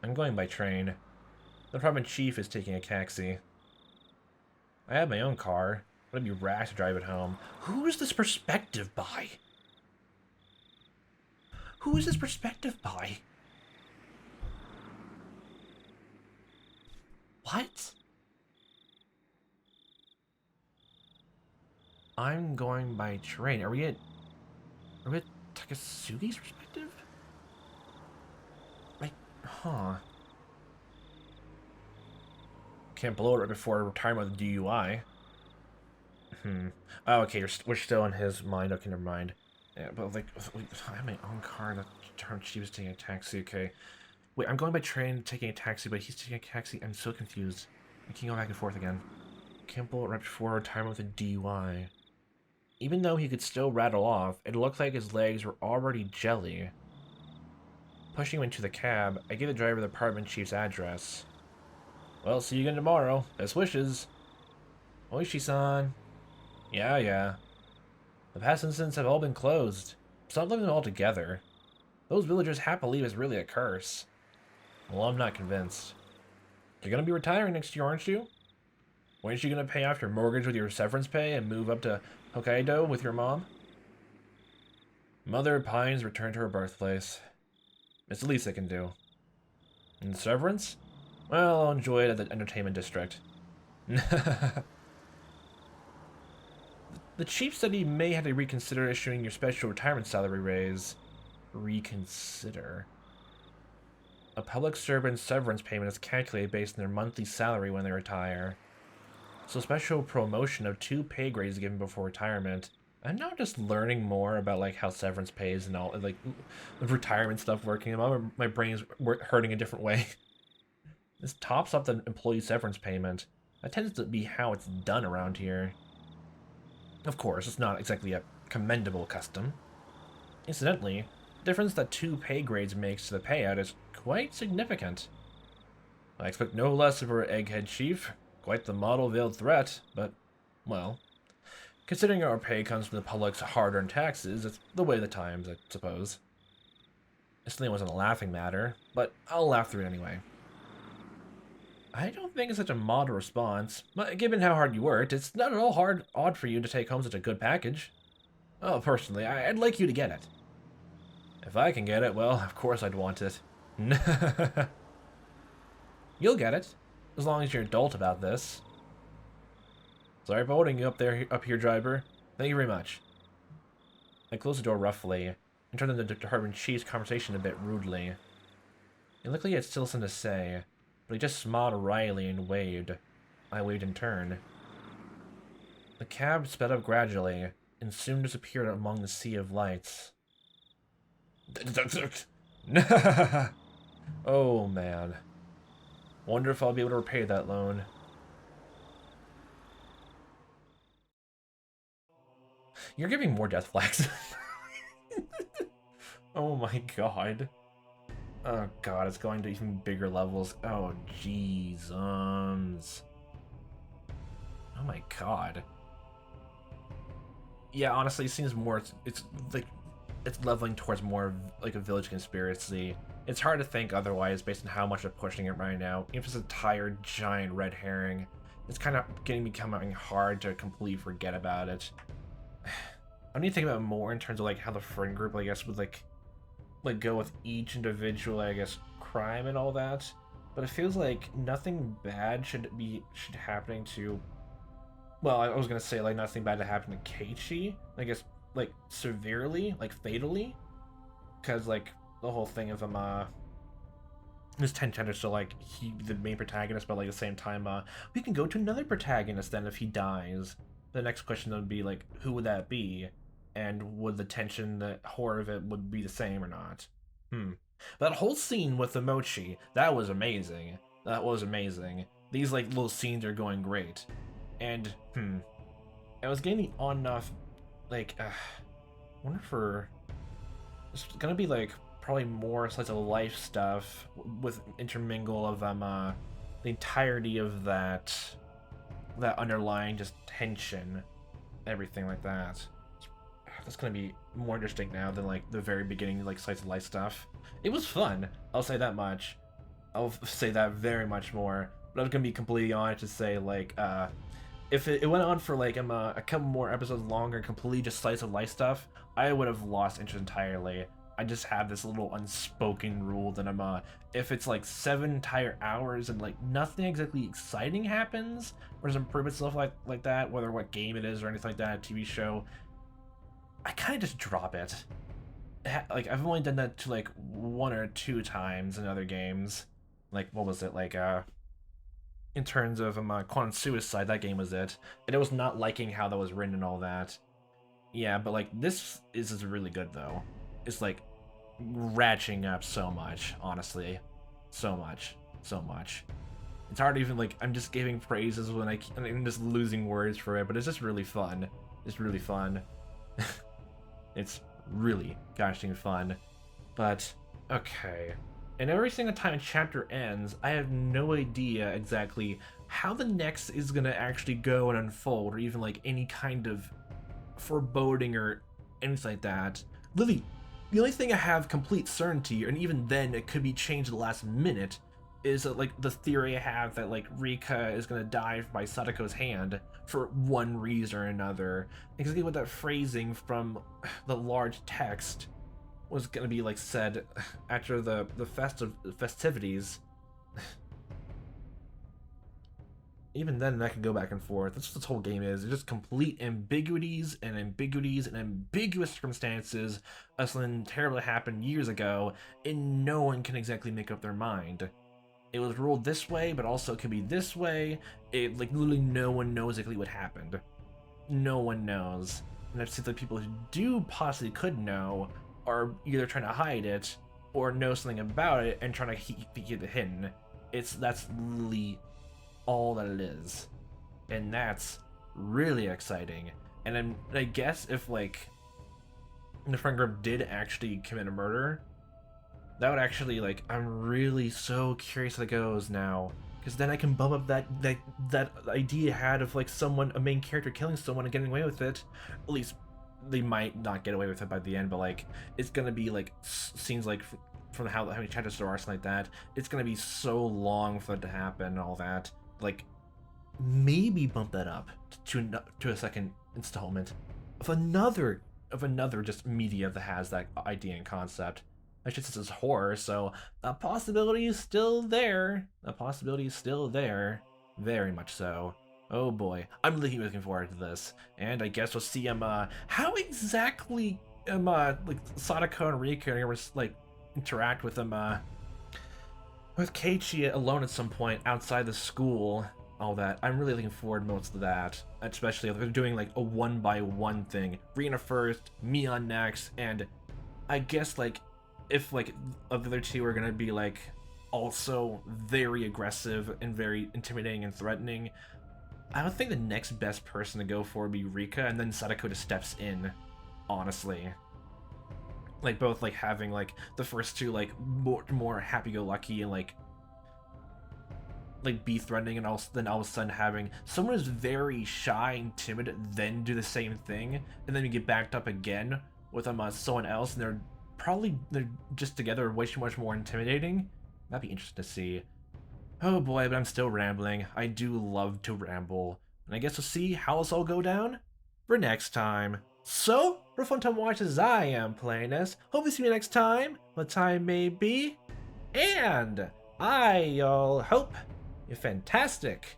I'm going by train. The department chief is taking a taxi. I have my own car. It'd be rash to drive it home. Who is this perspective by? Who is this perspective by? What? I'm going by train. Are we at Takasugi's perspective? Like, huh. Can't blow it right before retirement with DUI. Oh, okay, we're still in his mind. Okay, never mind. Yeah, but like, I have my own car. The term she was taking a taxi. Okay. Wait, I'm going by train, taking a taxi, but he's taking a taxi. I'm so confused. I can't go back and forth again. Can't blow it right before retirement with a DUI. Even though he could still rattle off, it looked like his legs were already jelly. Pushing him into the cab, I gave the driver the department chief's address. Well, see you again tomorrow. Best wishes. Oishi-san. Yeah. The past incidents have all been closed. Stop living them all together. Those villagers have to leave is really a curse. Well, I'm not convinced. You're gonna be retiring next year, aren't you? Weren't you gonna pay off your mortgage with your severance pay and move up to Hokkaido with your mom? Mother pines return to her birthplace. It's the least I can do. And severance? Well, I'll enjoy it at the entertainment district. The chief said he may have to reconsider issuing your special retirement salary raise. Reconsider? A public servant's severance payment is calculated based on their monthly salary when they retire. So special promotion of 2 pay grades given before retirement. I'm now just learning more about like how severance pays and all like retirement stuff working. My brain's hurting a different way. This tops up the employee severance payment. That tends to be how it's done around here. Of course, it's not exactly a commendable custom. Incidentally, the difference that 2 pay grades makes to the payout is quite significant. I expect no less of our egghead chief. Quite the model-veiled threat, but, well, considering our pay comes from the public's hard-earned taxes, it's the way of the times, I suppose. This thing wasn't a laughing matter, but I'll laugh through it anyway. I don't think it's such a model response, but given how hard you worked, it's not at all odd for you to take home such a good package. Oh, personally, I'd like you to get it. If I can get it, well, of course I'd want it. You'll get it, as long as you're adult about this. Sorry for holding you up here, driver. Thank you very much. I closed the door roughly, and turned to the department chief's conversation a bit rudely. It looked like he had still something to say, but he just smiled wryly and waved. I waved in turn. The cab sped up gradually, and soon disappeared among the sea of lights. Oh man. Wonder if I'll be able to repay that loan. You're giving more death flags. Oh my god. Oh god, it's going to even bigger levels. Oh jeez. Oh my god. Yeah, honestly, it seems more. It's like it's leveling towards more like a village conspiracy. It's hard to think otherwise based on how much they're pushing it right now. Even if it's a tired giant red herring, it's kind of becoming hard to completely forget about it. I need to think about it more in terms of like how the friend group, I guess, would like go with each individual, I guess, crime and all that. But it feels like nothing bad should happening to. Well, I was gonna say like nothing bad to happen to Keiichi. I guess like severely, like fatally, because like the whole thing of him, his tension so like he the main protagonist, but like at the same time, we can go to another protagonist then if he dies. The next question would be like, who would that be? And would the tension, the horror of it would be the same or not? That whole scene with the mochi, that was amazing. That was amazing. These like little scenes are going great. And, I was getting the on and off, like, I wonder if it's gonna be like probably more slice of life stuff with intermingle of the entirety of that underlying just tension, everything like that. That's gonna be more interesting now than like the very beginning like slice of life stuff. It was fun, I'll say that much. I'll say that very much more. But I'm gonna be completely honest to say like if it went on for like a couple more episodes longer and completely just slice of life stuff, I would have lost interest entirely. I just have this little unspoken rule that if it's like 7 entire hours and like nothing exactly exciting happens, or some improvement stuff like that, whether what game it is or anything like that, a TV show, I kind of just drop it. Like I've only done that to like 1 or 2 times in other games. Like what was it, like in terms of Quantum Suicide, that game was it, and it was not liking how that was written and all that. Yeah, but like this is really good though. It's like ratcheting up so much, honestly, so much. It's hard to even like. I'm just giving praises when I'm just losing words for it, but it's just really fun. It's really fun. It's really gosh dang fun. But okay, And every single time a chapter ends, I have no idea exactly how the next is gonna actually go and unfold, or even like any kind of foreboding or anything like that. Literally, the only thing I have complete certainty, and even then it could be changed at the last minute, is that like the theory I have that like Rika is gonna die by Sadako's hand for one reason or another. Exactly what that phrasing from the large text was gonna be like said after the festivities. Even then, that could go back and forth. That's what this whole game is. It's just complete ambiguities and ambiguities and ambiguous circumstances of something terrible that happened years ago, and no one can exactly make up their mind. It was ruled this way, but also it could be this way. It, like, literally no one knows exactly what happened. No one knows. And it seems like people who do possibly could know are either trying to hide it or know something about it and trying to keep it hidden. That's literally all that it is, and that's really exciting. And I guess if like the friend group did actually commit a murder, that would actually, like, I'm really so curious how it goes now, because then I can bump up that idea I had of like someone, a main character, killing someone and getting away with it. At least they might not get away with it by the end, but like it's gonna be like scenes like from how many chapters there are, something like that. It's gonna be so long for it to happen and all that. Like, maybe bump that up to a second installment of another just media that has that idea and concept. I should say this is horror, so a possibility is still there. A possibility is still there, very much so. Oh boy, I'm really looking forward to this, and I guess we'll see how exactly like Sadako and Rika are gonna like interact with with Keiichi alone at some point outside the school, all that. I'm really looking forward most to that, especially if they're doing like a 1-by-1 thing. Rina first, Mion next, and I guess like if like the other two are gonna be like also very aggressive and very intimidating and threatening, I would think the next best person to go for would be Rika, and then Sadako just steps in, honestly. Like both like having like the first two like more happy-go-lucky and like be threatening, and also then all of a sudden having someone who's very shy and timid then do the same thing, and then you get backed up again with someone else, and they're just together way too much more intimidating. That'd be interesting to see. Oh boy, but I'm still rambling. I do love to ramble, and I guess we'll see how this all go down for next time. So, for a fun time watch as I am playing this, hope you see me next time, what time may be, and I all hope a fantastic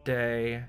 day